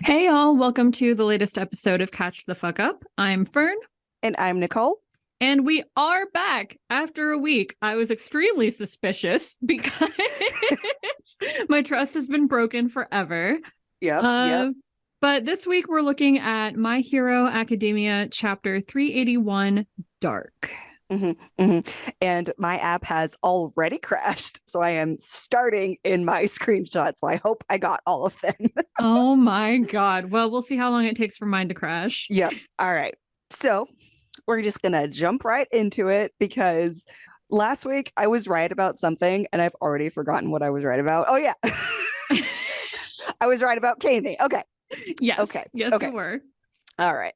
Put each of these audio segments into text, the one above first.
Hey y'all, welcome to the latest episode of Catch the Fuck Up. I'm Fern. And I'm Nicole. And we are back after a week. I was extremely suspicious because my trust has been broken forever. Yep. But this week we're looking at My Hero Academia Chapter 381, Dark. And my app has already crashed, so I am starting in my screenshot. So I hope I got all of them. Oh my God. Well, we'll see how long it takes for mine to crash. Yep. All right. So we're just going to jump right into it because last week I was right about something and I've already forgotten what I was right about. Oh, yeah. I was right about Kami. Okay. Yes. Okay. Yes, okay. you were. All right.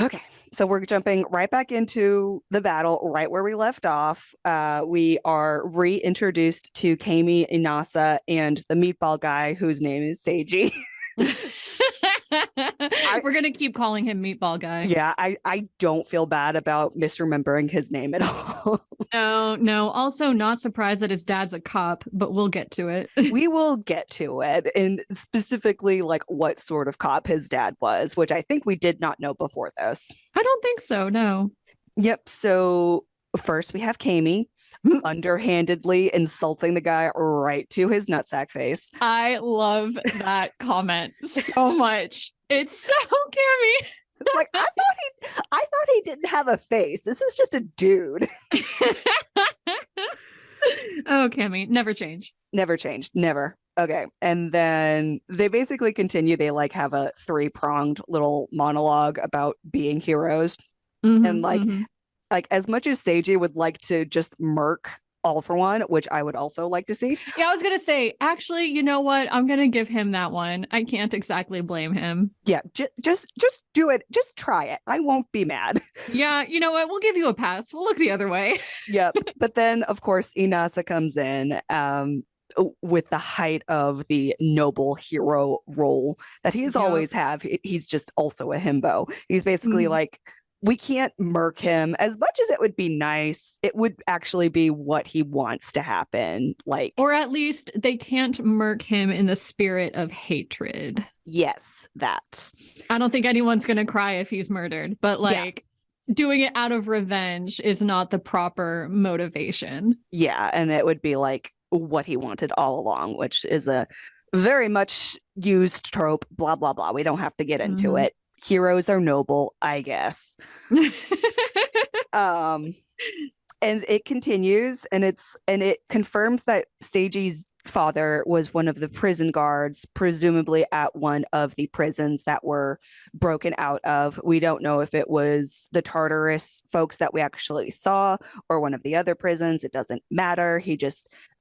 Okay. So we're jumping right back into the battle right where we left off. We are reintroduced to Kami, Inasa, and the meatball guy whose name is Seiji. We're going to keep calling him Meatball Guy. Yeah, I don't feel bad about misremembering his name at all. No. Also, not surprised that his dad's a cop, but we'll get to it. We will get to it, and specifically like what sort of cop his dad was, which I think we did not know before this. I don't think so, no. Yep. So first we have Kami underhandedly insulting the guy right to his nutsack face. I love that comment so much. It's so Kami. Like I thought he didn't have a face. This is just a dude. Oh, Kami, never change. Never changed. Never. Okay. And then they basically continue. They like have a three-pronged little monologue about being heroes. And like as much as Seiji would like to just murk All for One, which I would also like to see. Yeah, I was gonna say, actually, you know what? I'm gonna give him that one. I can't exactly blame him. Yeah, just do it. Just try it. I won't be mad. Yeah, you know what? We'll give you a pass. We'll look the other way. Yep. But then, of course, Inasa comes in with the height of the noble hero role that he's always have. He's just also a himbo. He's basically like, we can't murk him. As much as it would be nice, it would actually be what he wants to happen. Like, or at least they can't murk him in the spirit of hatred. Yes, that. I don't think anyone's going to cry if he's murdered, but like doing it out of revenge is not the proper motivation. Yeah, and it would be like what he wanted all along, which is a very much used trope, blah, blah, blah. We don't have to get into it. Heroes are noble, I guess. And it continues, and it confirms that Seiji's father was one of the prison guards, presumably at one of the prisons that were broken out of. We don't know if it was the Tartarus folks that we actually saw or one of the other prisons. It doesn't matter.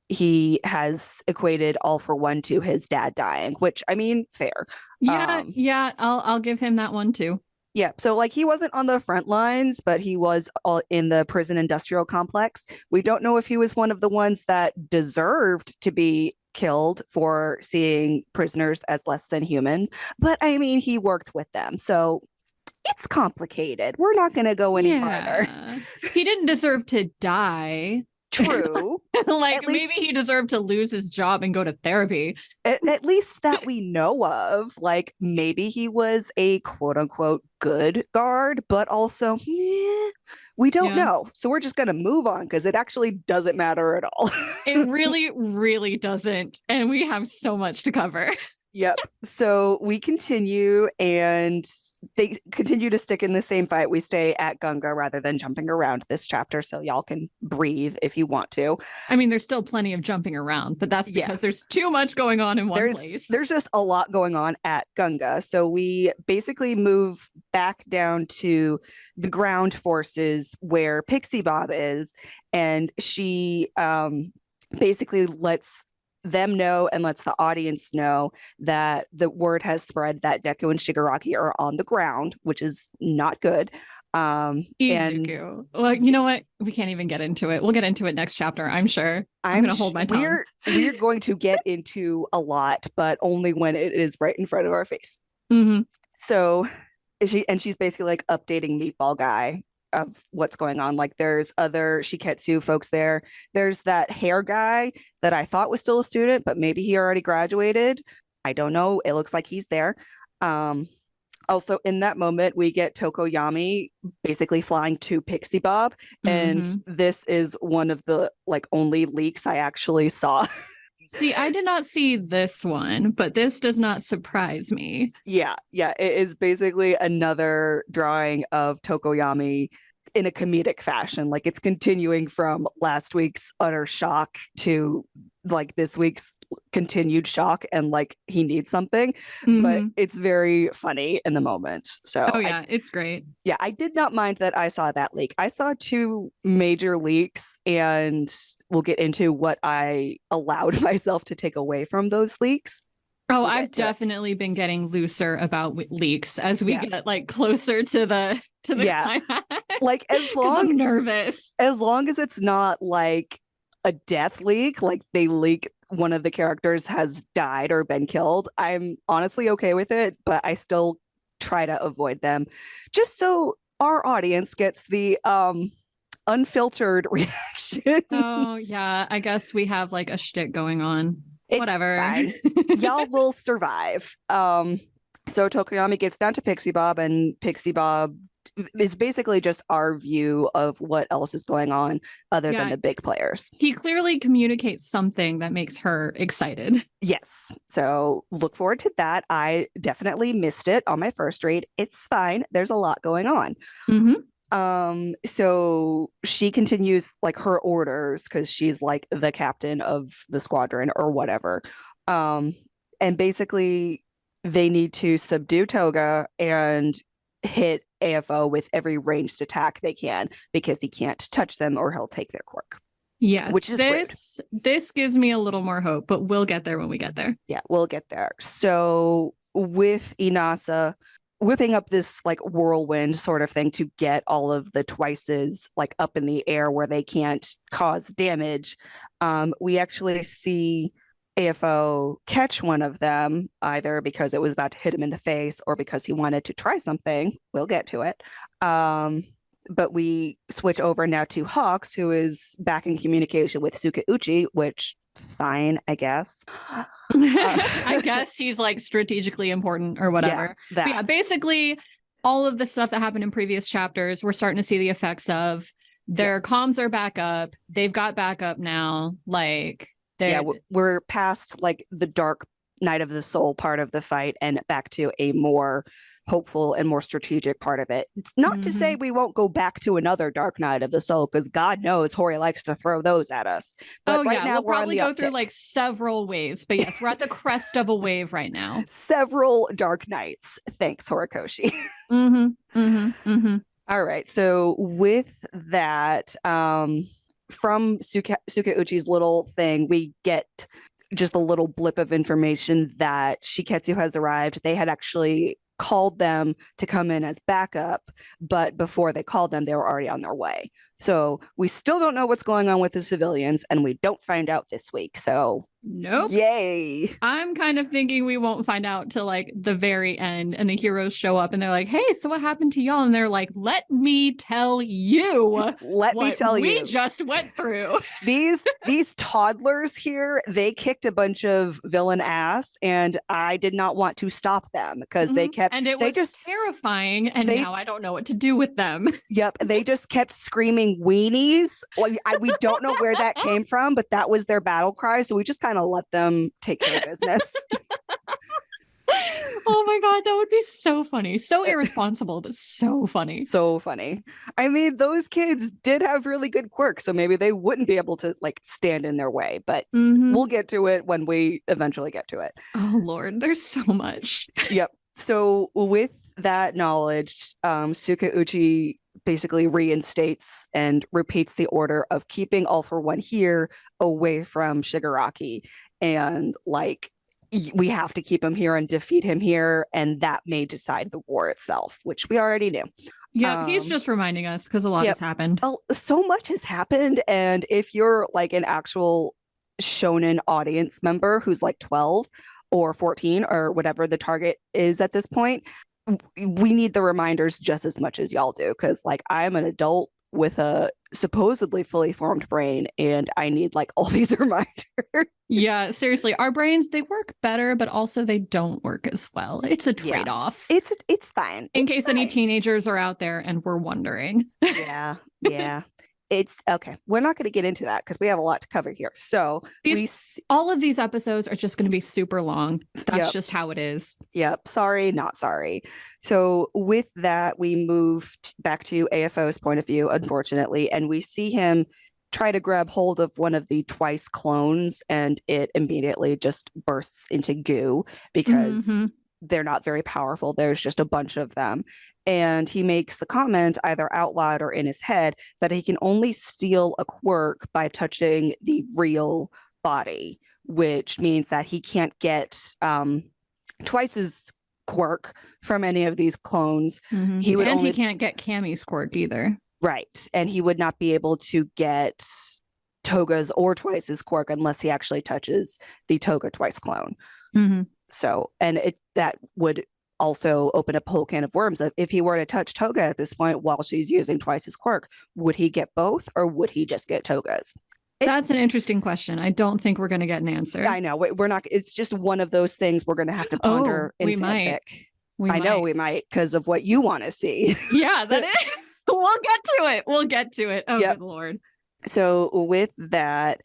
He has equated All for One to his dad dying, which, I mean, fair. Yeah, I'll give him that one too. Yeah, so like he wasn't on the front lines, but he was all in the prison industrial complex. We don't know if he was one of the ones that deserved to be killed for seeing prisoners as less than human, but I mean, he worked with them, so it's complicated. We're not going to go any farther. He didn't deserve to die. True. Like maybe he deserved to lose his job and go to therapy. At least that we know of. Like maybe he was a quote unquote good guard, but also we don't know. So we're just going to move on because it actually doesn't matter at all. It really, really doesn't. And we have so much to cover. Yep. So we continue, and they continue to stick in the same fight. We stay at Gunga rather than jumping around this chapter, so y'all can breathe if you want to. I mean, there's still plenty of jumping around, but that's because there's too much going on in one place. There's just a lot going on at Gunga. So we basically move back down to the ground forces where Pixie Bob is, and she basically lets them know and lets the audience know that the word has spread that Deku and Shigaraki are on the ground, which is not good. Izuku. Well, you know what? We can't even get into it. We'll get into it next chapter, I'm sure. I'm going to hold my tongue. We're going to get into a lot, but only when it is right in front of our face. So she's basically like updating Meatball Guy of what's going on. Like there's other Shiketsu folks there. There's that hair guy that I thought was still a student, but maybe he already graduated. I don't know. It looks like he's there. Um, Also, in that moment, we get Tokoyami basically flying to Pixie Bob, and Hmm. this is one of the like only leaks I actually saw. See, I did not see this one, but this does not surprise me. Yeah, yeah, it is basically another drawing of Tokoyami in a comedic fashion. Like it's continuing from last week's utter shock to like this week's continued shock and like he needs something, but Hmm. it's very funny in the moment. So Oh I yeah, it's great. yeah, I did not mind that I saw that leak. I saw two major leaks, and we'll get into what I allowed myself to take away from those leaks. Oh, We'll I've get to it. definitely been getting looser about leaks as we Yeah. get like closer to the Yeah. climax Like because I'm nervous. as long as it's not like a death leak, like they leak one of the characters has died or been killed, I'm honestly okay with it, but I still try to avoid them just so our audience gets the unfiltered reaction. Oh yeah, I guess we have like a shtick going on. It's Whatever. fine. Y'all will survive. So Tokoyami gets down to Pixie Bob, and Pixie Bob is basically just our view of what else is going on other than Yeah, the big players. he clearly communicates something that makes her excited. Yes. So look forward to that. I definitely missed it on my first read. It's fine. There's a lot going on. Hmm. So she continues like her orders because she's like the captain of the squadron or whatever. Um, and basically they need to subdue Toga and hit AFO with every ranged attack they can because he can't touch them or he'll take their quirk, which Yes, is rude. this gives me a little more hope, but we'll get there when we get there. Yeah, we'll get there. So with Inasa whipping up this like whirlwind sort of thing to get all of the twices like up in the air where they can't cause damage, we actually see AFO catch one of them either because it was about to hit him in the face or because he wanted to try something. We'll get to it. But we switch over now to Hawks, who is back in communication with Sukauchi, which fine, I guess. I guess he's like strategically important or whatever. Yeah, that. But yeah, basically all of the stuff that happened in previous chapters, we're starting to see the effects of. Their comms are back up. They've got backup now. Like yeah, we're past like the dark night of the soul part of the fight and back to a more hopeful and more strategic part of it. It's not to say we won't go back to another dark night of the soul because God knows Hori likes to throw those at us. But right now we'll we're probably on the go through like several waves. But yes, we're at the crest of a wave right now. Several dark nights. Thanks, Horikoshi. All right. So with that, from Sukauchi's little thing, we get just a little blip of information that Shiketsu has arrived. They had actually called them to come in as backup, but before they called them, they were already on their way. So we still don't know what's going on with the civilians, and we don't find out this week. So nope. Yay. I'm kind of thinking we won't find out till like the very end and the heroes show up and they're like, hey, so what happened to y'all? And they're like, let me tell you. Let me tell you. We just went through. These toddlers here, they kicked a bunch of villain ass, and I did not want to stop them because they kept and it was just terrifying. And now I don't know what to do with them. Yep, they just kept screaming weenies. We don't know where that came from, but that was their battle cry. So we just kind of let them take care of business. Oh my God, that would be so funny. So irresponsible, but so funny. So funny. I mean, those kids did have really good quirks, so maybe they wouldn't be able to like stand in their way, but we'll get to it when we eventually get to it. Oh Lord, there's so much. Yep. So with that knowledge, Sukauchi basically reinstates and repeats the order of keeping All for One here away from Shigaraki. And like, we have to keep him here and defeat him here. And that may decide the war itself, which we already knew. Yeah, he's just reminding us because a lot has happened. So much has happened. And if you're like an actual shonen audience member who's like 12 or 14 or whatever the target is at this point, we need the reminders just as much as y'all do, because like I'm an adult with a supposedly fully formed brain, and I need like all these reminders. Yeah, seriously, our brains, they work better, but also they don't work as well. It's a trade-off. It's fine. In case any teenagers are out there and we're wondering. Yeah. It's okay. We're not going to get into that because we have a lot to cover here. So all of these episodes are just going to be super long. That's just how it is. Yep. Sorry, not sorry. So with that, we moved back to AFO's point of view, unfortunately, and we see him try to grab hold of one of the twice clones, and it immediately just bursts into goo because they're not very powerful. There's just a bunch of them. And he makes the comment, either out loud or in his head, that he can only steal a quirk by touching the real body, which means that he can't get Twice's quirk from any of these clones. He can't get Cammy's quirk either. Right. And he would not be able to get Toga's or Twice's quirk unless he actually touches the Toga Twice clone. So, and that would also open up a whole can of worms of if he were to touch Toga at this point while she's using Twice's quirk, would he get both or would he just get Toga's? That's an interesting question. I don't think we're going to get an answer. I know we're not. It's just one of those things we're going to have to ponder in fanfic. I know we might because of what you want to see. Yeah, that is. We'll get to it. Oh, good Lord. So with that,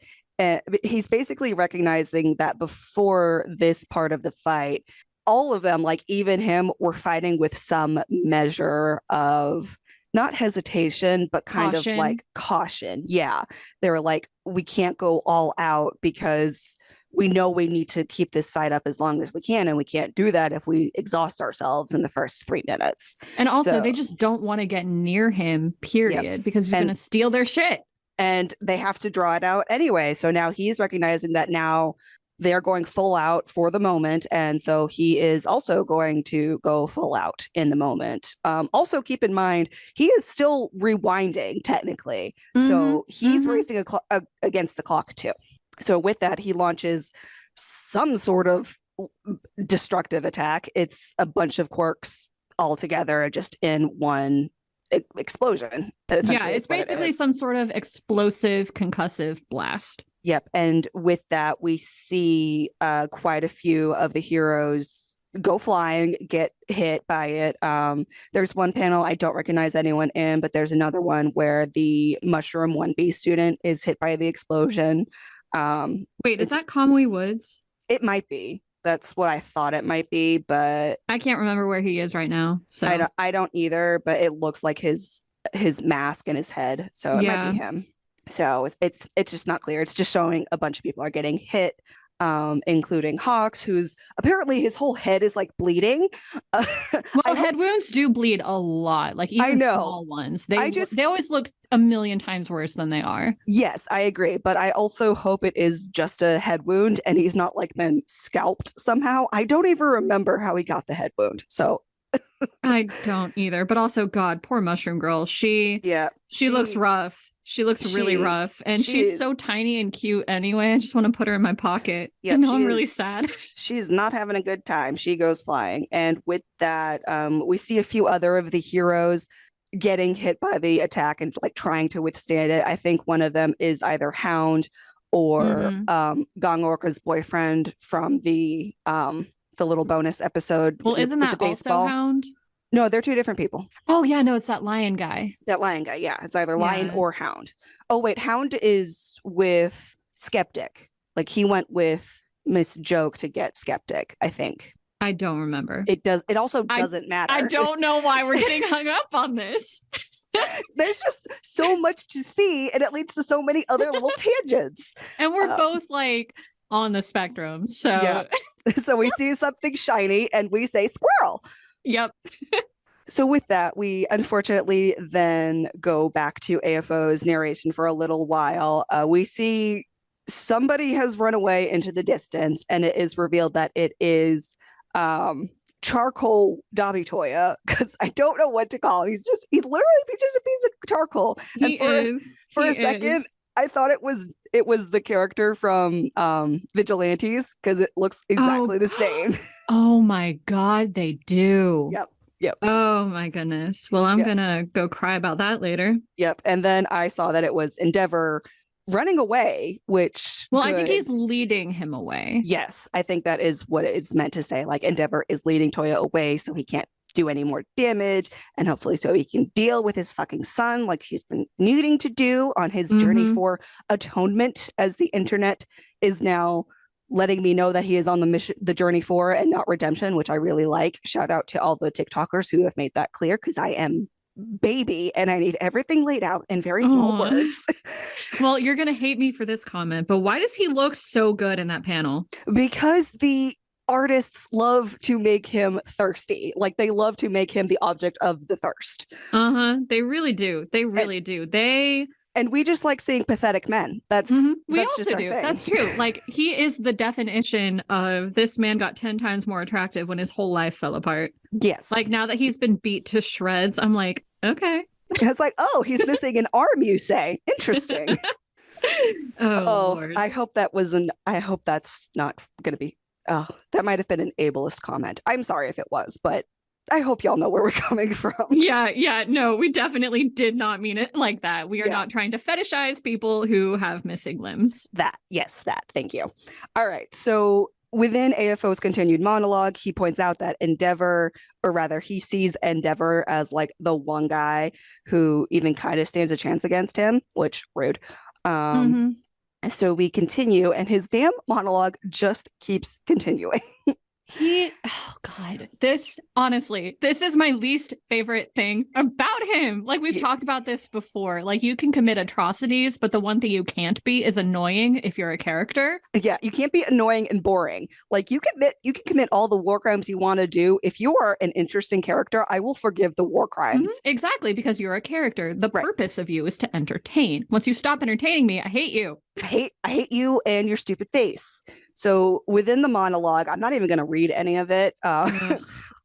he's basically recognizing that before this part of the fight, all of them, like even him, were fighting with some measure of not hesitation, but kind of like caution. Yeah. They were like, we can't go all out because we know we need to keep this fight up as long as we can. And we can't do that if we exhaust ourselves in the first 3 minutes. And also, they just don't want to get near him, period, because he's going to steal their shit. And they have to draw it out anyway. So now he's recognizing that now they're going full out for the moment. And so he is also going to go full out in the moment. Also, keep in mind, he is still rewinding technically. So he's racing against the clock too. So with that, he launches some sort of destructive attack. It's a bunch of quirks all together just in one explosion. Yeah, it's basically some sort of explosive concussive blast. Yep. And with that, we see quite a few of the heroes go flying, get hit by it. There's one panel I don't recognize anyone in, but there's another one where the Mushroom 1B student is hit by the explosion. Wait, is that Kamui Woods? It might be. That's what I thought it might be, but I can't remember where he is right now. So I don't either, but it looks like his mask and his head. So it might be him. So it's just not clear. It's just showing a bunch of people are getting hit, including Hawks, who's apparently his whole head is like bleeding. Well, head wounds do bleed a lot. Like even small ones. They always look a million times worse than they are. Yes, I agree. But I also hope it is just a head wound and he's not like been scalped somehow. I don't even remember how he got the head wound. So I don't either. But also, God, poor Mushroom Girl. She looks rough. She looks really rough, and she's so tiny and cute anyway. I just want to put her in my pocket. Yeah, I'm really sad. She's not having a good time. She goes flying. And with that, we see a few other of the heroes getting hit by the attack and like trying to withstand it. I think one of them is either Hound or Gong Orca's boyfriend from the little bonus episode. Well, isn't that also Hound? No, they're two different people. Oh, yeah. No, it's that lion guy. Yeah. It's either lion or Hound. Oh, wait. Hound is with Skeptic. Like he went with Miss Joke to get Skeptic, I think. I don't remember. It also doesn't matter. I don't know why we're getting hung up on this. There's just so much to see, and it leads to so many other little tangents. And we're both like on the spectrum. So, so we see something shiny and we say squirrel. Yep. So with that, we unfortunately then go back to AFO's narration for a little while. We see somebody has run away into the distance, and it is revealed that it is Charcoal Dabitoya, because I don't know what to call him. He's literally just a piece of charcoal. For a second, I thought it was the character from Vigilantes, because it looks exactly the same. Oh my God, they do. Yep. Yep. Oh my goodness. Well, I'm gonna go cry about that later. Yep. And then I saw that it was Endeavor running away, which I think he's leading him away. Yes, I think that is what it's meant to say. Like Endeavor is leading Toya away so he can't do any more damage, and hopefully so he can deal with his fucking son like he's been needing to do on his journey for atonement, as the internet is now letting me know that he is on the journey for, and not redemption, which I really like. Shout out to all the TikTokers who have made that clear, because I am baby and I need everything laid out in very small words. Well, you're gonna hate me for this comment, but why does he look so good in that panel? Because the artists love to make him thirsty. Like they love to make him the object of the thirst. They really do. They really do. And we just like seeing pathetic men. That's we also just do. That's true. Like he is the definition of this man got 10 times more attractive when his whole life fell apart. Yes. Like now that he's been beat to shreds, I'm like, okay. It's like, oh, he's missing an arm, you say. Interesting. Lord. I hope that's not gonna be that might have been an ableist comment. I'm sorry if it was, but I hope y'all know where we're coming from. Yeah. No, we definitely did not mean it like that. We are not trying to fetishize people who have missing limbs. That. Thank you. All right. So within AFO's continued monologue, he points out that Endeavor, or rather he sees Endeavor as like the one guy who even kind of stands a chance against him, which rude. So we continue, and his damn monologue just keeps continuing. Oh God, this is my least favorite thing about him. Like we've talked about this before. Like you can commit atrocities, but the one thing you can't be is annoying if you're a character. Yeah, you can't be annoying and boring. Like you can commit all the war crimes you want to do. If you are an interesting character, I will forgive the war crimes. Exactly, because you're a character. The purpose of you is to entertain. Once you stop entertaining me, I hate you. I hate you and your stupid face. So within the monologue, I'm not even going to read any of it.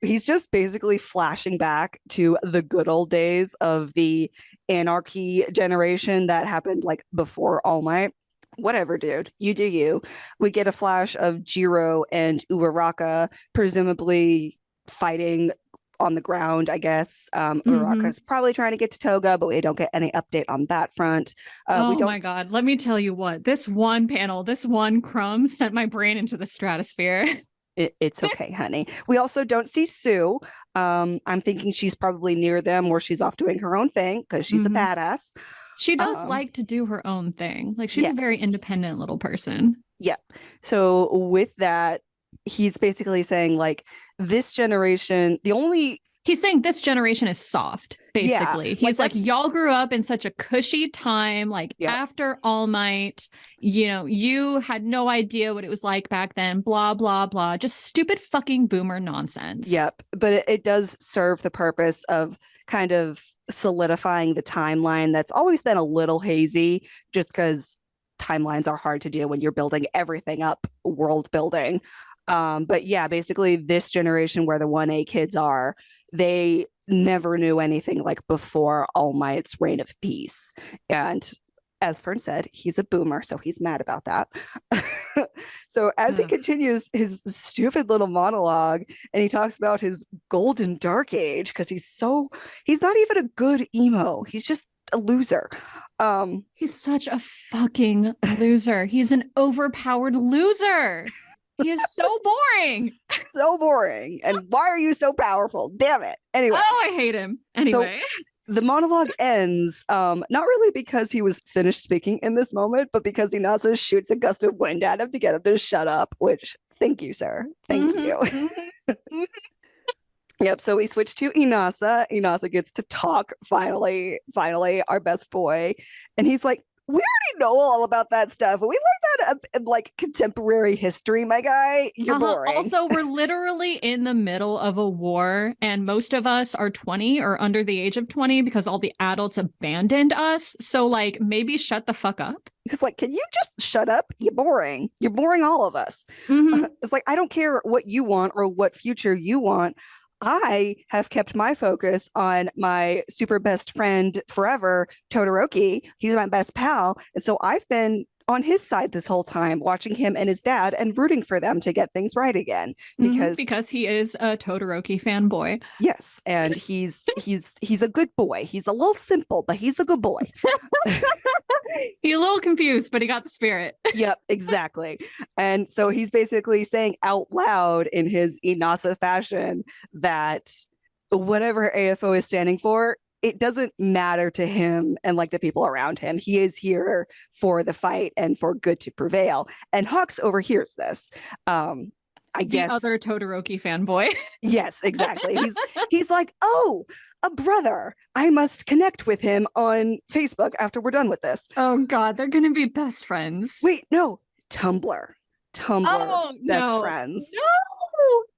He's just basically flashing back to the good old days of the anarchy generation that happened like before All Might. Whatever, dude. You do you. We get a flash of Jiro and Uraraka presumably fighting on the ground, I guess. Uraraka's probably trying to get to Toga, but we don't get any update on that front. My God. Let me tell you what. This one panel, this one crumb sent my brain into the stratosphere. It's okay, honey. We also don't see Sue. I'm thinking she's probably near them, or she's off doing her own thing because she's a badass. She does like to do her own thing. Like she's a very independent little person. Yep. So with that, he's basically saying like this generation, he's saying this generation is soft, basically. He's like, y'all grew up in such a cushy time, like after All Might, you had no idea what it was like back then, blah, blah, blah. Just stupid fucking boomer nonsense. Yep. But it does serve the purpose of kind of solidifying the timeline that's always been a little hazy, just because timelines are hard to do when you're building everything up, world building. But yeah, basically this generation where the 1A kids are, they never knew anything like before All Might's reign of peace. And as Fern said, he's a boomer, so he's mad about that. So as he continues his stupid little monologue, and he talks about his golden dark age, because he's not even a good emo. He's just a loser. He's such a fucking loser. He's an overpowered loser. He is so boring. So boring. And why are you so powerful? Damn it. Anyway. Oh, I hate him. Anyway. So the monologue ends, not really because he was finished speaking in this moment, but because Inasa shoots a gust of wind at him to get him to shut up, which, thank you, sir. Thank you. Yep, so we switch to Inasa. Inasa gets to talk, finally, our best boy. And he's like, we already know all about that stuff. We learned that in like contemporary history, my guy. You're boring. Also, we're literally in the middle of a war, and most of us are 20 or under the age of 20 because all the adults abandoned us. So, like, maybe shut the fuck up. It's like, can you just shut up? You're boring. You're boring all of us. It's like, I don't care what you want or what future you want. I have kept my focus on my super best friend forever, Todoroki. He's my best pal. And so I've been on his side this whole time, watching him and his dad and rooting for them to get things right again. Because he is a Todoroki fanboy. Yes, and he's a good boy. He's a little simple, but he's a good boy. He's a little confused, but he got the spirit. Yep, exactly. And so he's basically saying out loud in his Inasa fashion that whatever AFO is standing for, it doesn't matter to him and like the people around him. He is here for the fight and for good to prevail. And Hawks overhears this. I guess the other Todoroki fanboy. Yes, exactly. He's like, oh, a brother. I must connect with him on Facebook after we're done with this. Oh God, they're gonna be best friends. Wait, no, Tumblr, best friends.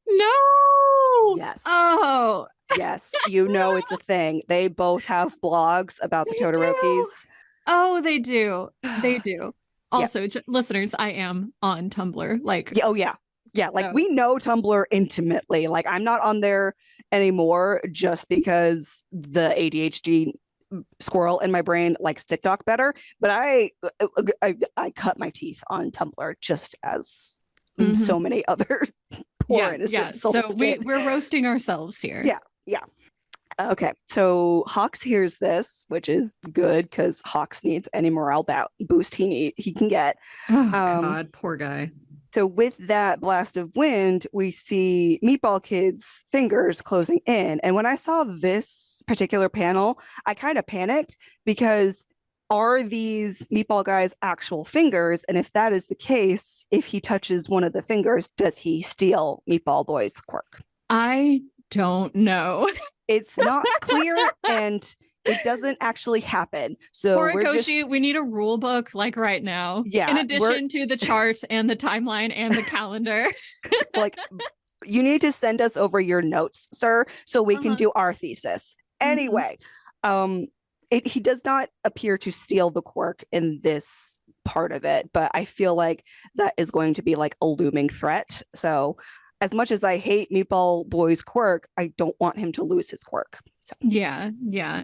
No. Yes. Oh. Yes, it's a thing. They both have blogs about the Todorokis. Do. Oh, they do. They do. Also, listeners, I am on Tumblr. Like, oh yeah. Yeah, like we know Tumblr intimately. Like I'm not on there anymore just because the ADHD squirrel in my brain likes TikTok better. But I cut my teeth on Tumblr just as so many other poor innocent souls. So we're roasting ourselves here. Yeah. Okay, so Hawks hears this, which is good because Hawks needs any morale boost he can get. Oh God, poor guy. So with that blast of wind, we see Meatball Kid's fingers closing in. And when I saw this particular panel, I kind of panicked because are these Meatball Guy's actual fingers? And if that is the case, if he touches one of the fingers, does he steal Meatball Boy's quirk? I don't know. It's not clear and it doesn't actually happen. So Horikoshi, we need a rule book like right now. Yeah. In addition to the charts and the timeline and the calendar. Like you need to send us over your notes, sir, so we can do our thesis. Anyway, he does not appear to steal the quirk in this part of it, but I feel like that is going to be like a looming threat. So as much as I hate Meatball Boy's quirk, I don't want him to lose his quirk. So. Yeah.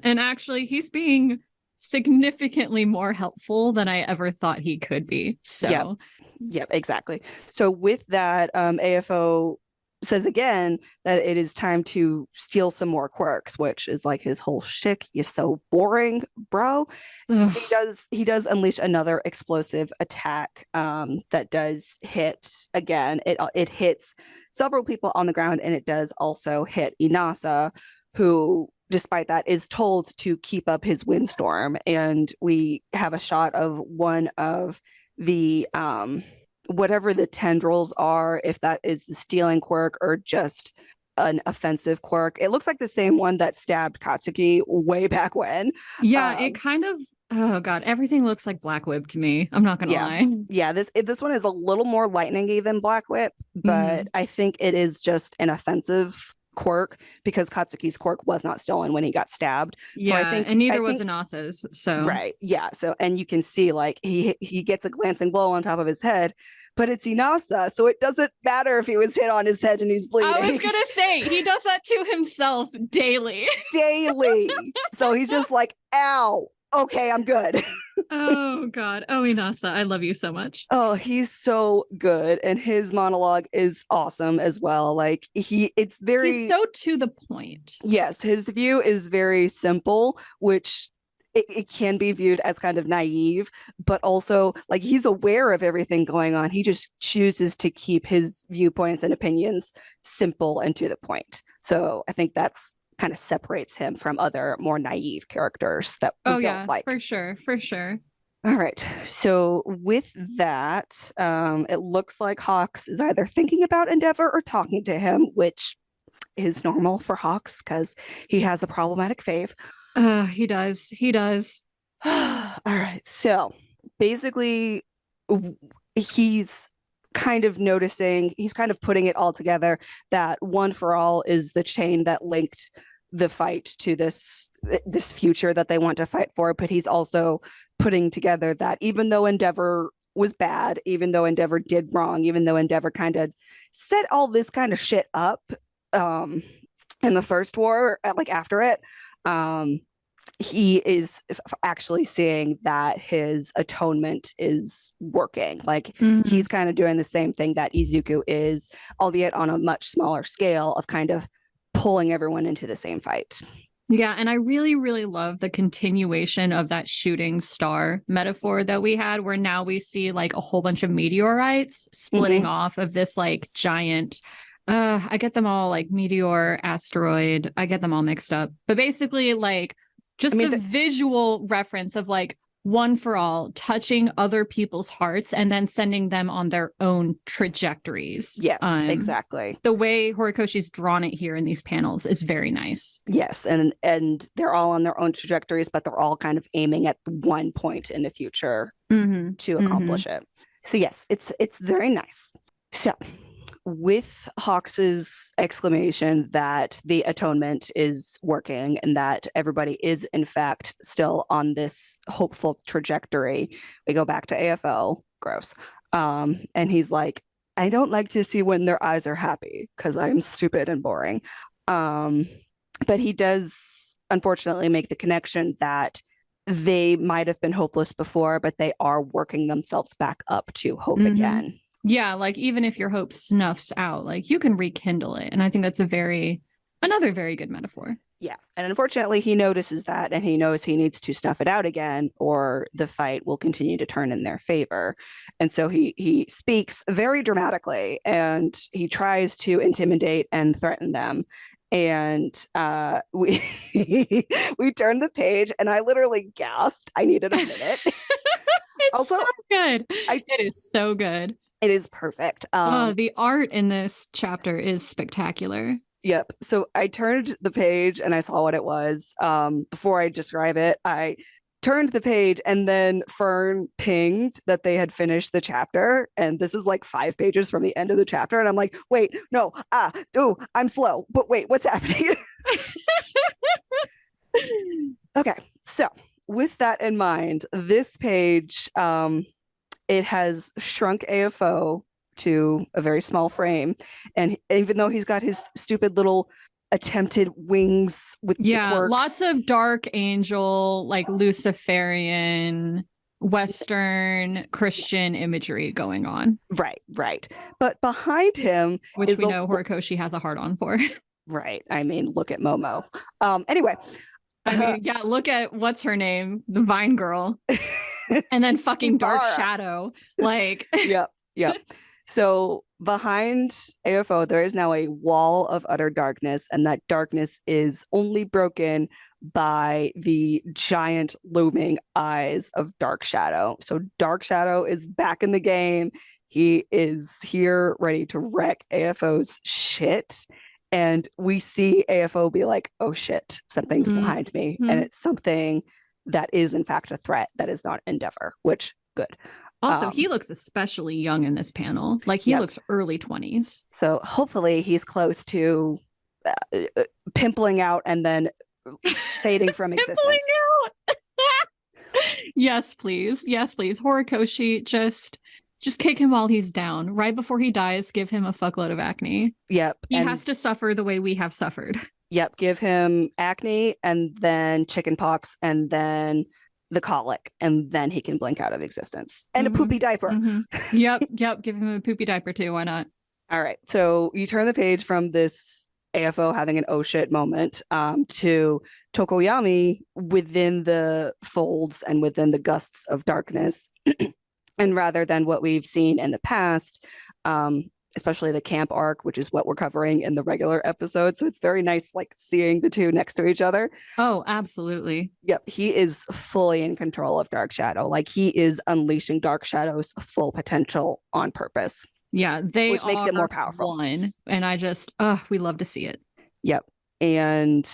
And actually, he's being significantly more helpful than I ever thought he could be. So, yeah, exactly. So with that, AFO says again that it is time to steal some more quirks, which is like his whole shtick. You're so boring, bro. Ugh. He does unleash another explosive attack that does hit again. It hits several people on the ground, and it does also hit Inasa, who despite that is told to keep up his windstorm. And we have a shot of one of the whatever the tendrils are, if that is the stealing quirk or just an offensive quirk. It looks like the same one that stabbed Katsuki way back when. Yeah, it kind of, oh God, everything looks like Black Whip to me. I'm not going to lie. Yeah, this one is a little more lightning-y than Black Whip, but I think it is just an offensive quirk because Katsuki's quirk was not stolen when he got stabbed. Yeah, so and neither was Inasa's. So right, yeah. So and you can see like he gets a glancing blow on top of his head, but it's Inasa, so it doesn't matter if he was hit on his head and he's bleeding. I was gonna say he does that to himself daily. So he's just like, ow. Okay, I'm good. Oh God. Oh, Inasa, I love you so much. Oh, he's so good. And his monologue is awesome as well. Like he's so to the point. Yes, his view is very simple, which it can be viewed as kind of naive, but also like he's aware of everything going on. He just chooses to keep his viewpoints and opinions simple and to the point. So I think that's kind of separates him from other more naive characters that we don't like. For sure. All right. So with that, it looks like Hawks is either thinking about Endeavor or talking to him, which is normal for Hawks because he has a problematic fave. He does. All right. So basically, he's kind of noticing, he's kind of putting it all together that One for All is the chain that linked the fight to this future that they want to fight for. But he's also putting together that even though Endeavor was bad, even though Endeavor did wrong, even though Endeavor kind of set all this kind of shit up in the first war, like after it, he is actually seeing that his atonement is working. Like he's kind of doing the same thing that Izuku is, albeit on a much smaller scale, of kind of pulling everyone into the same fight. Yeah, and I really, really love the continuation of that shooting star metaphor that we had, where now we see like a whole bunch of meteorites splitting off of this like giant, I get them all like meteor, asteroid, I get them all mixed up. But basically like just the visual reference of like one for all touching other people's hearts and then sending them on their own trajectories. Yes, exactly. The way Horikoshi's drawn it here in these panels is very nice. Yes, and they're all on their own trajectories, but they're all kind of aiming at one point in the future to accomplish it. So yes, it's very nice. So with Hawks's exclamation that the atonement is working and that everybody is in fact still on this hopeful trajectory, we go back to AFO. Gross. And he's like, I don't like to see when their eyes are happy because I'm stupid and boring. But he does unfortunately make the connection that they might have been hopeless before, but they are working themselves back up to hope again. Yeah, like even if your hope snuffs out, like you can rekindle it. And I think that's another very good metaphor. Yeah. And unfortunately, he notices that and he knows he needs to snuff it out again or the fight will continue to turn in their favor. And so he speaks very dramatically and he tries to intimidate and threaten them. And we we turned the page and I literally gasped. I needed a minute. It's also so good. It is so good. It is perfect. The art in this chapter is spectacular. Yep. So I turned the page and I saw what it was. Before I describe it, I turned the page and then Fern pinged that they had finished the chapter. And this is like 5 pages from the end of the chapter. And I'm like, wait, no, I'm slow. But wait, what's happening? Okay. So with that in mind, this page, it has shrunk AFO to a very small frame. And even though he's got his stupid little attempted wings with the quirks, lots of dark angel, like Luciferian, Western Christian imagery going on. Right. But behind him, which we know Horikoshi has a hard on for. Right. I mean, look at Momo. Anyway. I mean, yeah, look at what's her name? The Vine Girl. And then fucking Dark Shadow. Like Yep. So behind AFO, there is now a wall of utter darkness, and that darkness is only broken by the giant looming eyes of Dark Shadow. So Dark Shadow is back in the game. He is here ready to wreck AFO's shit. And we see AFO be like, oh shit, something's behind me. And it's something that is in fact a threat that is not Endeavor, which good. Also, he looks especially young in this panel. Like he looks early 20s. So hopefully he's close to pimpling out and then fading from existence. Out. Yes, please. Horikoshi, just kick him while he's down. Right before he dies, give him a fuckload of acne. Yep. He has to suffer the way we have suffered. Yep. Give him acne and then chickenpox and then the colic, and then he can blink out of existence. And a poopy diaper. Yep. Give him a poopy diaper too. Why not? All right. So you turn the page from this AFO having an oh shit moment to Tokoyami within the folds and within the gusts of darkness. And rather than what we've seen in the past, especially the camp arc, which is what we're covering in the regular episode. So it's very nice, like seeing the two next to each other. Oh, absolutely. Yep. He is fully in control of Dark Shadow. Like he is unleashing Dark Shadow's full potential on purpose. Yeah, which makes it more powerful. And I just, we love to see it. Yep. And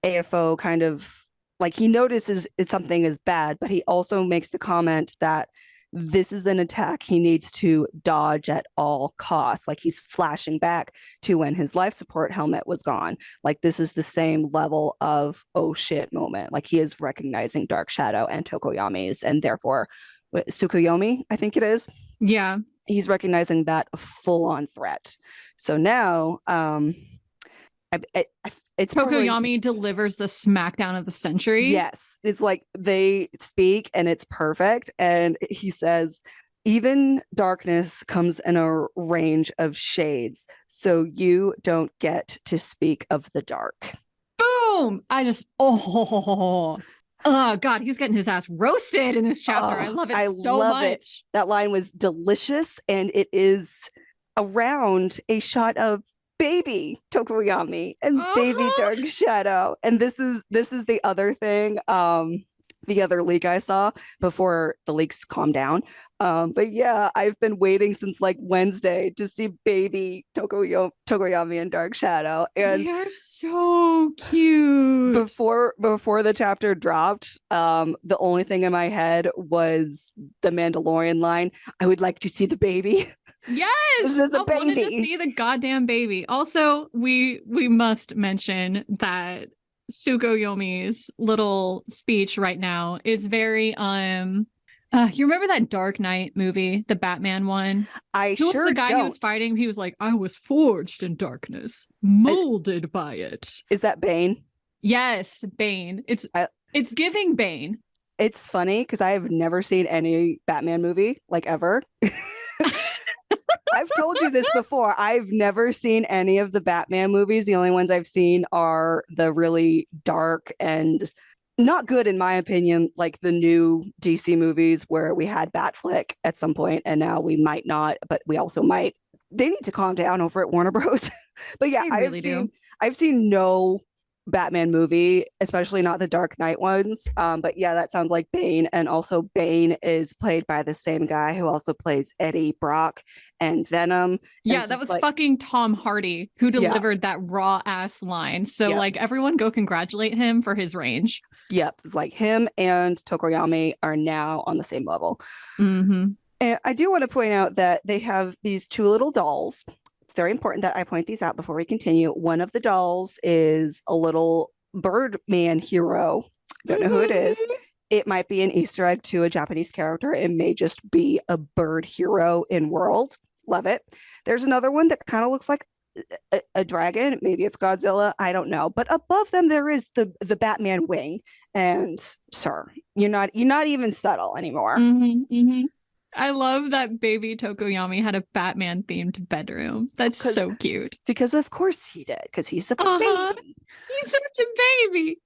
AFO kind of like he notices something is bad, but he also makes the comment that this is an attack he needs to dodge at all costs. Like he's flashing back to when his life support helmet was gone. Like this is the same level of oh shit moment. Like he is recognizing Dark Shadow and Tokoyami's, and therefore Tsukuyomi, I think it is. Yeah. He's recognizing that full-on threat. So now It's Tokoyami delivers the smackdown of the century. Yes. It's like they speak and it's perfect. And he says, even darkness comes in a range of shades, so you don't get to speak of the dark. Boom! Oh God, he's getting his ass roasted in this chapter. I love it so much. That line was delicious, and it is around a shot of baby Tokoyami and baby Dark Shadow. And this is the other thing. The other leak I saw before the leaks calmed down. But yeah, I've been waiting since like Wednesday to see baby Tokoyami and Dark Shadow. And they are so cute. Before the chapter dropped, the only thing in my head was the Mandalorian line, I would like to see the baby. Yes, this is a baby. I wanted to see the goddamn baby. Also, we must mention that Tsukuyomi's little speech right now is very you remember that Dark Knight movie, the Batman one? Who was the guy he was fighting? He was like, I was forged in darkness, molded by it. Is that Bane? Yes, Bane. It's giving Bane. It's funny because I have never seen any Batman movie, like, ever. I've told you this before. I've never seen any of the Batman movies. The only ones I've seen are the really dark and not good, in my opinion, like the new DC movies where we had Batfleck at some point, and now we might not, but we also might. They need to calm down over at Warner Bros. But yeah, I've seen no Batman movie, especially not the Dark Knight ones. But yeah, that sounds like Bane. And also Bane is played by the same guy who also plays Eddie Brock and Venom. Yeah, that was like, fucking Tom Hardy who delivered that raw ass line. So like everyone go congratulate him for his range. Yep. It's like him and Tokoyami are now on the same level. Mm-hmm. And I do want to point out that they have these two little dolls. It's very important that I point these out before we continue. One of the dolls is a little Birdman hero. Don't know who it is. It might be an Easter egg to a Japanese character. It may just be a bird hero in world. Love it. There's another one that kind of looks like a dragon. Maybe it's Godzilla. I don't know. But above them, there is the Batman wing. And sir, you're not even subtle anymore. Mm-hmm, mm-hmm. I love that baby Tokoyami had a Batman themed bedroom. That's so cute. Because of course he did, because he's a baby. He's such a baby.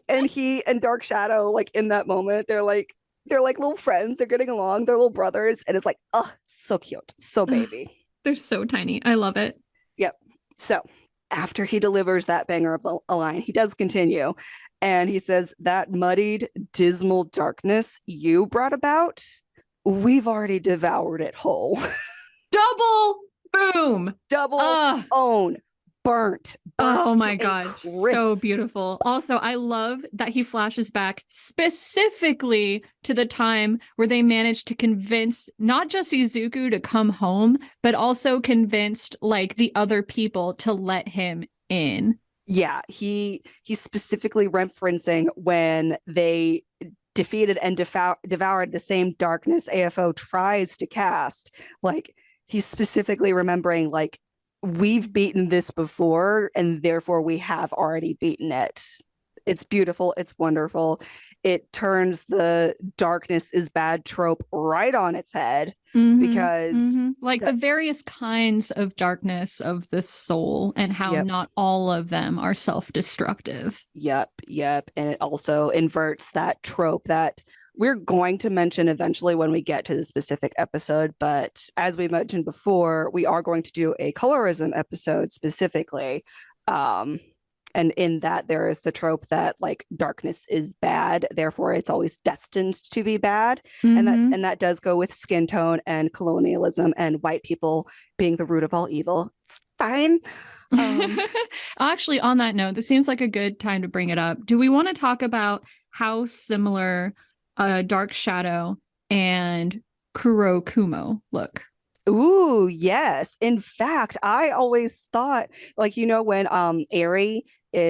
and he and Dark Shadow, like in that moment, they're like little friends. They're getting along. They're little brothers. And it's like, oh, so cute. So baby. They're so tiny. I love it. Yep. So after he delivers that banger of a line, he does continue. And he says, that muddied, dismal darkness you brought about, we've already devoured it whole. Double boom. Double own. Burnt oh my God. So beautiful. Also, I love that he flashes back specifically to the time where they managed to convince not just Izuku to come home, but also convinced like the other people to let him in. Yeah, he's specifically referencing when they defeated and devoured the same darkness AFO tries to cast. Like, he's specifically remembering, like, we've beaten this before, and therefore we have already beaten it. It's beautiful. It's wonderful. It turns the darkness is bad trope right on its head, because like the various kinds of darkness of the soul and how not all of them are self-destructive. Yep. And it also inverts that trope that we're going to mention eventually when we get to the specific episode. But as we mentioned before, we are going to do a colorism episode specifically. And in that, there is the trope that like darkness is bad, therefore it's always destined to be bad. And that does go with skin tone and colonialism and white people being the root of all evil. It's fine. Actually, on that note, this seems like a good time to bring it up. Do we want to talk about how similar Dark Shadow and Kurokumo look? Ooh, yes. In fact, I always thought, like, you know, when Eri,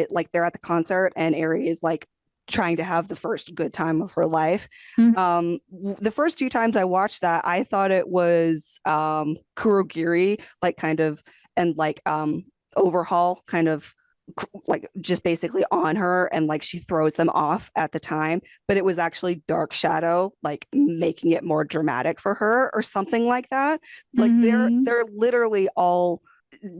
like they're at the concert and Eri is like trying to have the first good time of her life. The first two times I watched that, I thought it was Kurogiri, like kind of, and like overhaul kind of like just basically on her, and like she throws them off at the time, but it was actually Dark Shadow like making it more dramatic for her or something like that. Like they're literally all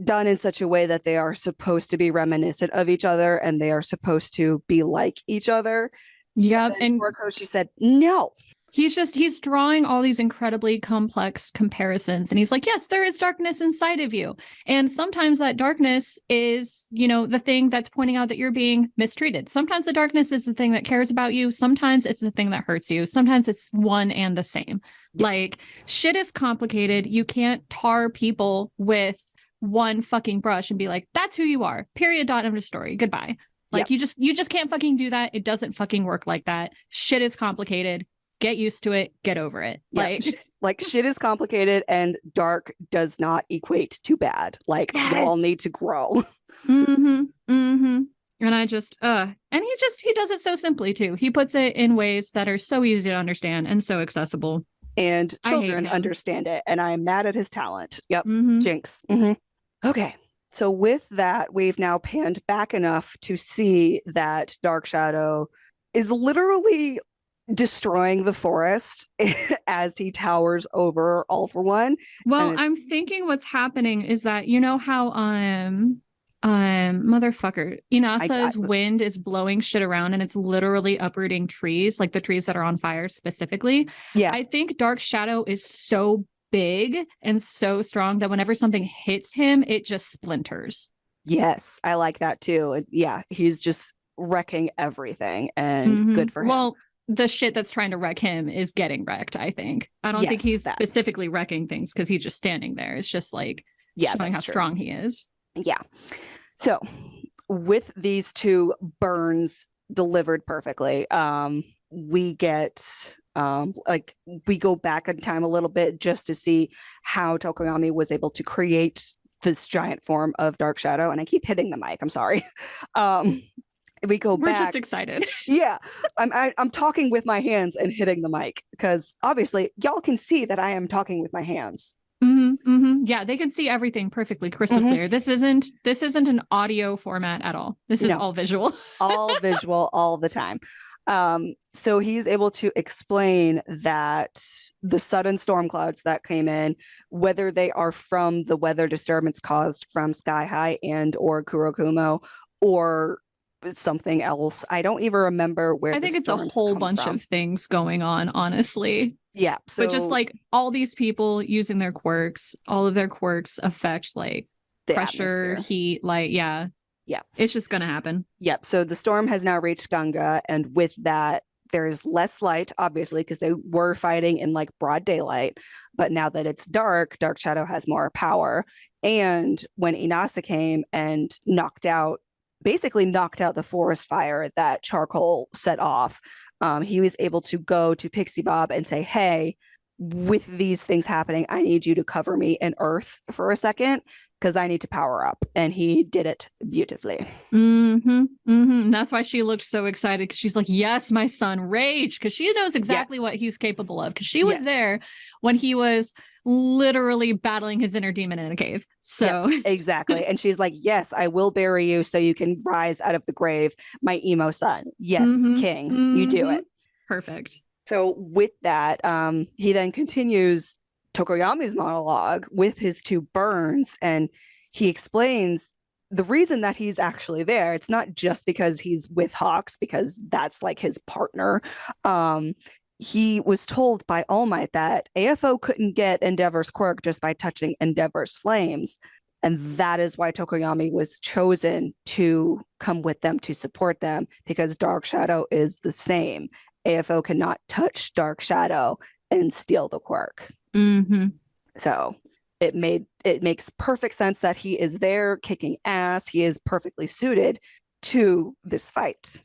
done in such a way that they are supposed to be reminiscent of each other and they are supposed to be like each other. Yeah, and Horikoshi said no. He's drawing all these incredibly complex comparisons. And he's like, yes, there is darkness inside of you. And sometimes that darkness is, you know, the thing that's pointing out that you're being mistreated. Sometimes the darkness is the thing that cares about you. Sometimes it's the thing that hurts you. Sometimes it's one and the same. Yeah. Like, shit is complicated. You can't tar people with one fucking brush and be like, that's who you are. Period. Dot. End of story. Goodbye. Like, you just can't fucking do that. It doesn't fucking work like that. Shit is complicated. Get used to it. Get over it. Like shit is complicated, and dark does not equate to bad. Like, y'all need to grow. And I just, and he does it so simply too. He puts it in ways that are so easy to understand and so accessible. And children understand it. And I'm mad at his talent. Yep. Jinx. Okay. So with that, we've now panned back enough to see that Dark Shadow is literally destroying the forest as he towers over All For One. Well, I'm thinking what's happening is that, you know how motherfucker Inasa's wind is blowing shit around and it's literally uprooting trees, like the trees that are on fire specifically. Yeah, I think Dark Shadow is so big and so strong that whenever something hits him, it just splinters. Yes, I like that too. Yeah, he's just wrecking everything, and good for him. Well, the shit that's trying to wreck him is getting wrecked, I think. I don't think he's specifically wrecking things because he's just standing there. It's just like showing how strong he is. Yeah. So with these two burns delivered perfectly, we get we go back in time a little bit just to see how Tokoyami was able to create this giant form of Dark Shadow. And I keep hitting the mic. I'm sorry. We're just excited. Yeah, I'm talking with my hands and hitting the mic because obviously y'all can see that I am talking with my hands. Yeah, they can see everything perfectly crystal clear. This isn't an audio format at all. This is all visual. All visual all the time. So he's able to explain that the sudden storm clouds that came in, whether they are from the weather disturbance caused from Sky High and or Kurokumo or something else. I don't even remember where. I think it's a whole bunch of things going on, honestly. Yeah. But just like all these people using their quirks, all of their quirks affect like pressure, atmosphere. Heat, light. Yeah. It's just going to happen. Yep. So the storm has now reached Ganga. And with that, there's less light, obviously, because they were fighting in like broad daylight. But now that it's dark, Dark Shadow has more power. And when Inasa came and basically knocked out the forest fire that Charcoal set off, he was able to go to Pixie Bob and say, hey, with these things happening, I need you to cover me in earth for a second because I need to power up. And he did it beautifully. That's why she looked so excited, because she's like, yes, my son, rage, because she knows exactly what he's capable of, because she was there when he was literally battling his inner demon in a cave. So exactly. And she's like, yes, I will bury you so you can rise out of the grave, my emo son. Yes, king, you do it. Perfect. So with that, he then continues Tokoyami's monologue with his two burns, and he explains the reason that he's actually there. It's not just because he's with Hawks, because that's like his partner. He was told by All Might that AFO couldn't get Endeavor's quirk just by touching Endeavor's flames. And that is why Tokoyami was chosen to come with them to support them, because Dark Shadow is the same. AFO cannot touch Dark Shadow and steal the quirk. So it makes perfect sense that he is there kicking ass. He is perfectly suited to this fight.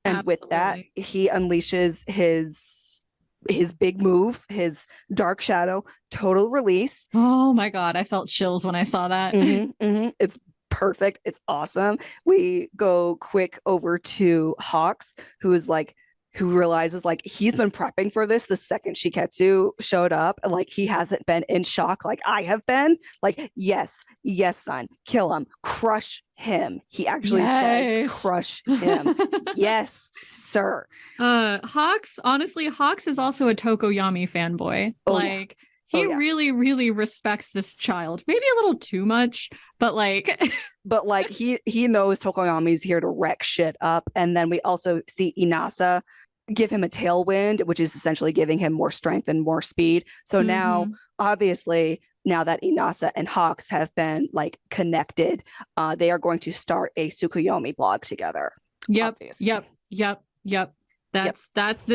And with that, he unleashes his big move, his Dark Shadow total release. Oh my God, I felt chills when I saw that. It's perfect. It's awesome. We go quick over to Hawks, who is like who realizes like he's been prepping for this the second Shiketsu showed up, and like he hasn't been in shock like I have been. Like, yes, son, kill him, crush him. He actually says crush him. Yes, sir. Hawks, honestly, Hawks is also a Tokoyami fanboy. He really, really respects this child. Maybe a little too much, but like but like he knows Tokoyami's here to wreck shit up. And then we also see Inasa give him a tailwind, which is essentially giving him more strength and more speed. So now, obviously, now that Inasa and Hawks have been like connected, they are going to start a Tsukuyomi blog together. Yep. This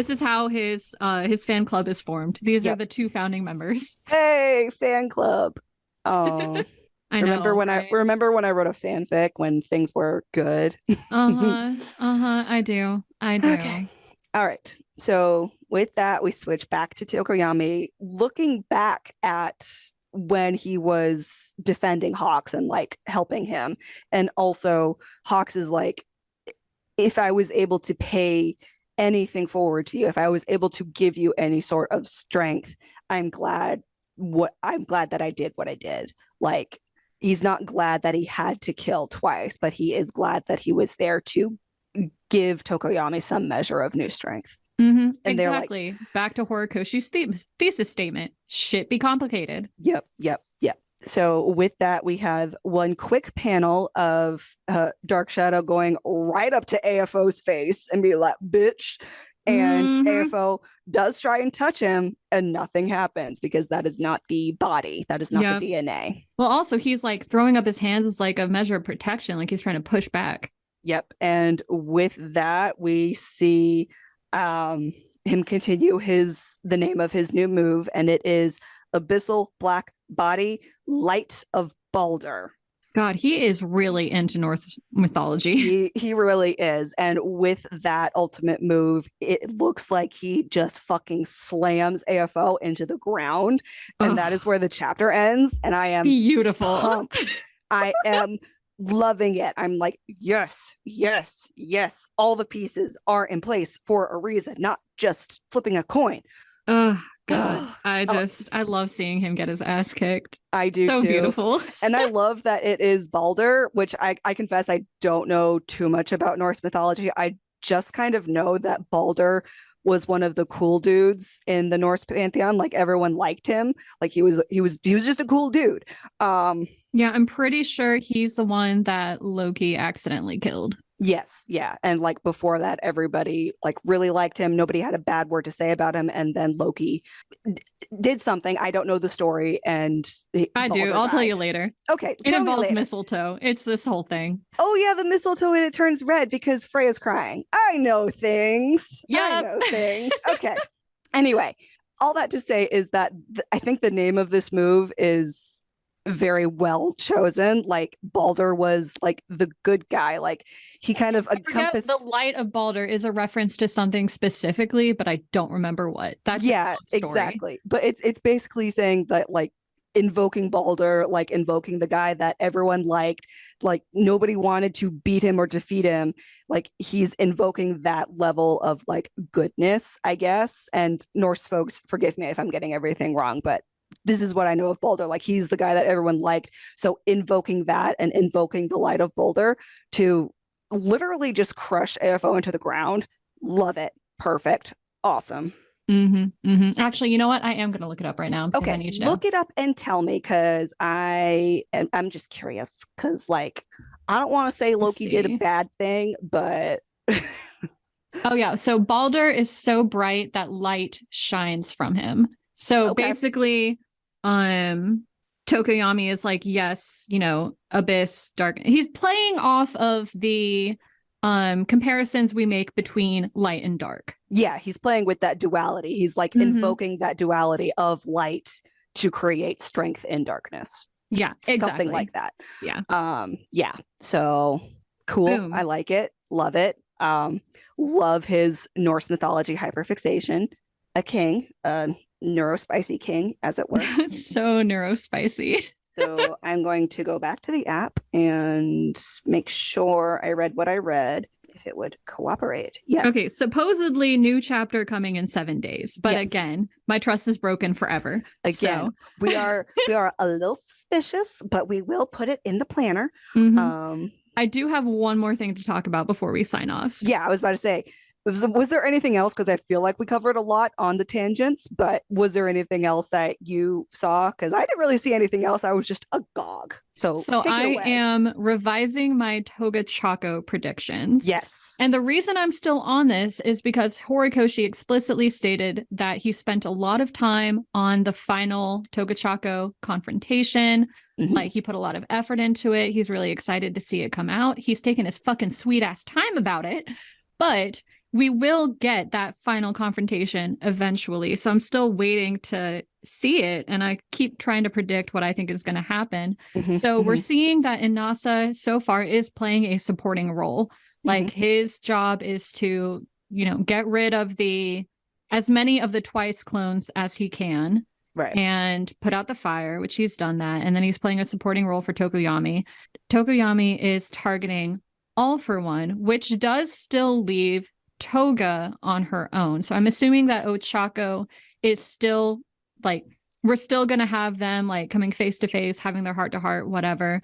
is how his fan club is formed. These are the two founding members. Hey, fan club. Oh, remember when I wrote a fanfic when things were good? I do. Okay. All right. So with that, we switch back to Tokoyami, looking back at when he was defending Hawks and like helping him. And also Hawks is like, if I was able to pay anything forward to you, if I was able to give you any sort of strength, I'm glad that I did what I did. Like, he's not glad that he had to kill twice, but he is glad that he was there to give Tokoyami some measure of new strength. And exactly. Like, back to Horikoshi's thesis statement. Shit be complicated. Yep. So with that, we have one quick panel of Dark Shadow going right up to AFO's face and be like, bitch. And AFO does try and touch him and nothing happens because that is not the body. That is not the DNA. Well, also, he's like throwing up his hands as like a measure of protection. Like he's trying to push back. Yep. And with that, we see him continue the name of his new move, and it is Abyssal Black Body, Light of Balder. God, he is really into Norse mythology. He really is. And with that ultimate move, it looks like he just fucking slams AFO into the ground. And that is where the chapter ends. And I am beautiful. Pumped. I am loving it. I'm like, yes. All the pieces are in place for a reason, not just flipping a coin. God. I love seeing him get his ass kicked. I do too. So beautiful. And I love that it is Balder, which I confess I don't know too much about Norse mythology. I just kind of know that Balder was one of the cool dudes in the Norse pantheon. Like everyone liked him. Like he was just a cool dude. Yeah, I'm pretty sure he's the one that Loki accidentally killed. Yes, yeah. And like before that, everybody like really liked him. Nobody had a bad word to say about him. And then Loki did something. I don't know the story. And I do. I'll tell you later. Okay. It involves mistletoe. It's this whole thing. Oh, yeah. The mistletoe, and it turns red because Freya's crying. I know things. Yep. I know things. Okay. Anyway, all that to say is that I think the name of this move is very well chosen. Like Balder was like the good guy. Like he kind of encompassed. The light of Balder is a reference to something specifically, but I don't remember what. That's exactly. But it's basically saying that like invoking Balder, like invoking the guy that everyone liked, like nobody wanted to beat him or defeat him. Like he's invoking that level of like goodness, I guess. And Norse folks, forgive me if I'm getting everything wrong, but this is what I know of Balder. Like he's the guy that everyone liked. So invoking that and invoking the light of Balder to literally just crush AFO into the ground. Love it. Perfect. Awesome. Actually, you know what? I am going to look it up right now. Okay. I need to know. Look it up and tell me, because I'm just curious, because like I don't want to say Loki did a bad thing, but oh yeah. So Balder is so bright that light shines from him. So basically, Tokoyami is like, yes, you know, abyss, dark. He's playing off of the comparisons we make between light and dark. Yeah, he's playing with that duality. He's like invoking that duality of light to create strength in darkness. Yeah, exactly. Something like that. Yeah. Yeah. So cool. Boom. I like it. Love it. Love his Norse mythology hyperfixation. A king, neurospicy king, as it were. So neurospicy. So I'm going to go back to the app and make sure I read what I read. if it would cooperate. Yes. Okay, supposedly new chapter coming in 7 days. But again, my trust is broken forever. Again, so. we are a little suspicious, but we will put it in the planner. I do have one more thing to talk about before we sign off. Yeah, I was about to say, was there anything else? Because I feel like we covered a lot on the tangents, but was there anything else that you saw? Because I didn't really see anything else. I was just agog. So I am revising my Toga Choco predictions. Yes. And the reason I'm still on this is because Horikoshi explicitly stated that he spent a lot of time on the final Toga Choco confrontation. Like, he put a lot of effort into it. He's really excited to see it come out. He's taken his fucking sweet ass time about it. But we will get that final confrontation eventually. So I'm still waiting to see it. And I keep trying to predict what I think is going to happen. So we're seeing that Inasa so far is playing a supporting role. Like, his job is to, get rid of as many of the Twice clones as he can. Right. And put out the fire, which he's done that. And then he's playing a supporting role for Tokoyami. Tokoyami is targeting All for One, which does still leave Toga on her own. So I'm assuming that Ochako is still, like, we're still going to have them, like, coming face to face, having their heart to heart, whatever.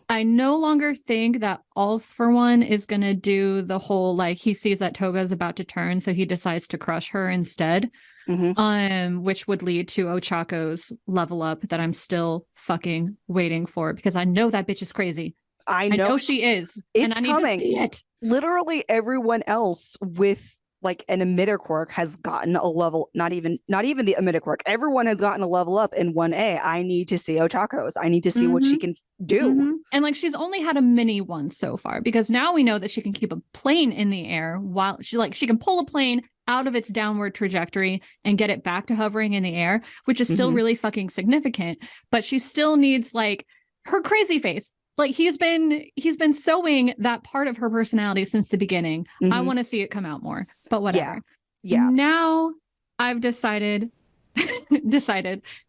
I no longer think that All for One is going to do the whole, like, he sees that Toga is about to turn, so he decides to crush her instead. Which would lead to Ochako's level up that I'm still fucking waiting for, because I know that bitch is crazy. I know she is. It's and I need to see it. Literally everyone else with like an emitter quirk has gotten a level, not even the emitter quirk. Everyone has gotten a level up in 1A. I need to see Ochako's. I need to see what she can do. And like, she's only had a mini one so far, because now we know that she can keep a plane in the air while she can pull a plane out of its downward trajectory and get it back to hovering in the air, which is still really fucking significant. But she still needs, like, her crazy face. Like, he's been sowing that part of her personality since the beginning. I want to see it come out more, but whatever. Yeah. Now I've decided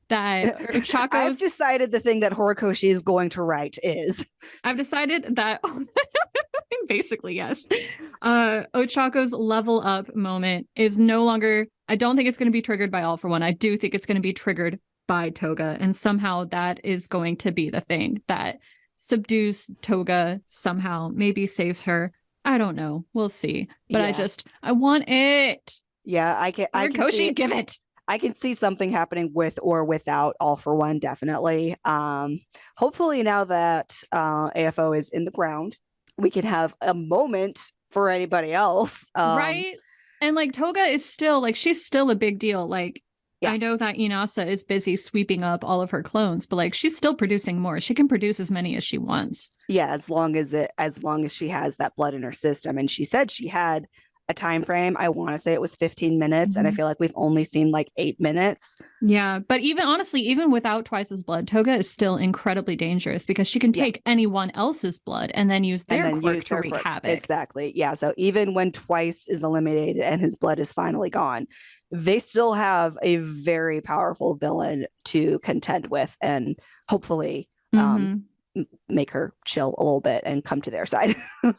that Chaco's... I've decided the thing that Horikoshi is going to write is... I've decided that... Basically, yes. Ochako's level up moment is no longer... I don't think it's going to be triggered by All for One. I do think it's going to be triggered by Toga. And somehow that is going to be the thing that subdues Toga somehow, maybe saves her. I don't know. We'll see. But I want it. Yeah, I can see, give it. I can see something happening with or without All for One, definitely. Hopefully now that AFO is in the ground, we can have a moment for anybody else. Right? And like, Toga is still, like, she's still a big deal. Like, I know that Inasa is busy sweeping up all of her clones, but like, she's still producing more. She can produce as many as she wants. Yeah, as long as she has that blood in her system. And she said she had a time frame. I want to say it was 15 minutes, and I feel like we've only seen like 8 minutes. Yeah, but even without Twice's blood, Toga is still incredibly dangerous, because she can take anyone else's blood and then use their quirk to wreak havoc. Exactly. Yeah. So even when Twice is eliminated and his blood is finally gone, they still have a very powerful villain to contend with, and hopefully make her chill a little bit and come to their side.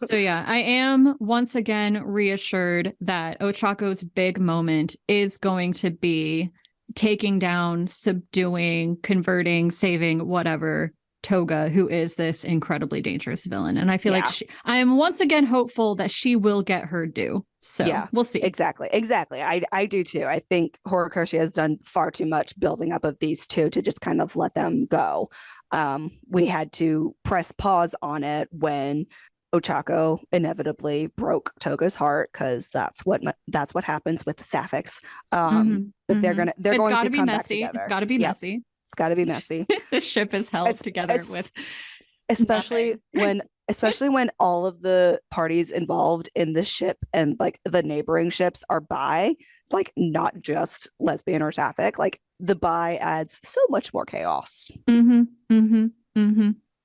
So yeah, I am once again reassured that Ochako's big moment is going to be taking down, subduing, converting, saving, whatever, Toga, who is this incredibly dangerous villain. And I feel like I am once again hopeful that she will get her due. So we'll see. Exactly. I do too. I think Horikoshi has done far too much building up of these two to just kind of let them go. We had to press pause on it when Ochako inevitably broke Toga's heart, because that's what happens with the Sapphics. But they're going to come back together. It's got to be messy. It's got to be messy. The ship is held together with especially when all of the parties involved in the ship and like the neighboring ships are bi, like not just lesbian or sapphic. Like, the bi adds so much more chaos. All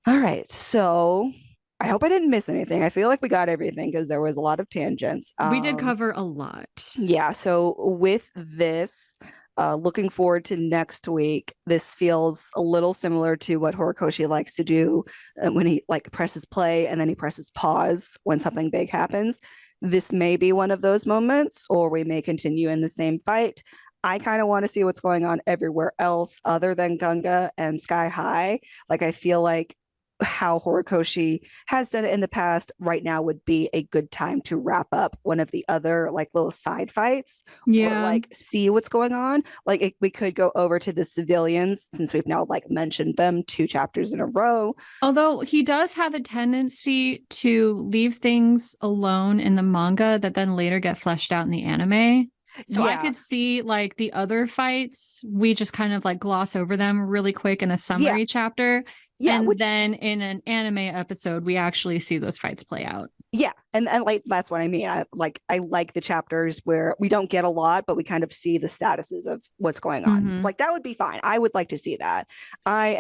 right, so I hope I didn't miss anything. I feel like we got everything, because there was a lot of tangents. We did cover a lot. Yeah, so with this, Looking forward to next week. This feels a little similar to what Horikoshi likes to do when he like presses play and then he presses pause when something big happens. This may be one of those moments, or we may continue in the same fight. I kind of want to see what's going on everywhere else other than Gunga and Sky High. Like, I feel like how Horikoshi has done it in the past right now would be a good time to wrap up one of the other like little side fights, or like see what's going on. Like, we could go over to the civilians since we've now like mentioned them 2 chapters in a row. Although he does have a tendency to leave things alone in the manga that then later get fleshed out in the anime. So I could see like the other fights, we just kind of like gloss over them really quick in a summary chapter. Yeah, and then in an anime episode, we actually see those fights play out. Yeah, and like that's what I mean. I like the chapters where we don't get a lot, but we kind of see the statuses of what's going on. Like, that would be fine. I would like to see that. I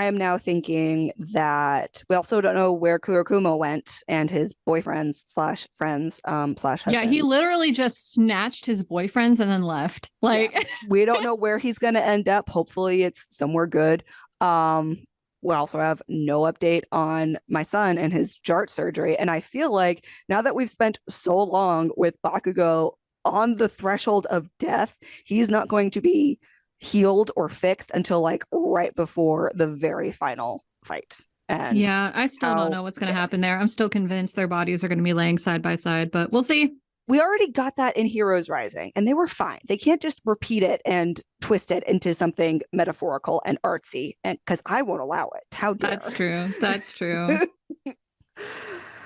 am now thinking that we also don't know where Kurokumo went and his boyfriends slash friends slash husbands. Yeah, he literally just snatched his boyfriends and then left. Like, we don't know where he's going to end up. Hopefully it's somewhere good. We also have no update on my son and his JART surgery. And I feel like now that we've spent so long with Bakugo on the threshold of death, he's not going to be healed or fixed until like right before the very final fight. And yeah, I still don't know what's going to happen there. I'm still convinced their bodies are going to be laying side by side, but we'll see. We already got that in Heroes Rising, and they were fine. They can't just repeat it and twist it into something metaphorical and artsy, and because I won't allow it. How dare? That's true. That's true.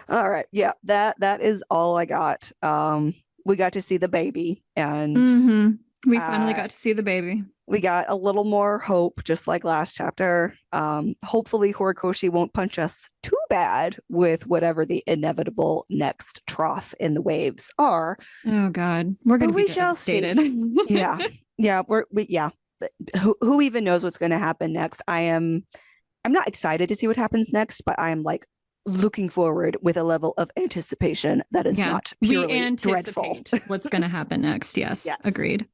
All right. Yeah, that is all I got. We got to see the baby, and we finally got to see the baby. We got a little more hope, just like last chapter. Hopefully Horikoshi won't punch us too bad with whatever the inevitable next trough in the waves are. Oh God, we're gonna be devastated. Yeah. Who even knows what's going to happen next? I'm not excited to see what happens next, but I am like looking forward with a level of anticipation that is not purely dreadful. What's going to happen next? Yes, agreed.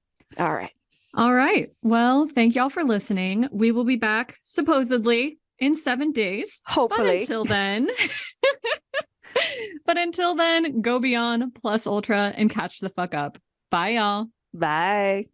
All right. Well, thank y'all for listening. We will be back supposedly in 7 days. Hopefully. But until then, go beyond plus ultra and catch the fuck up. Bye, y'all. Bye.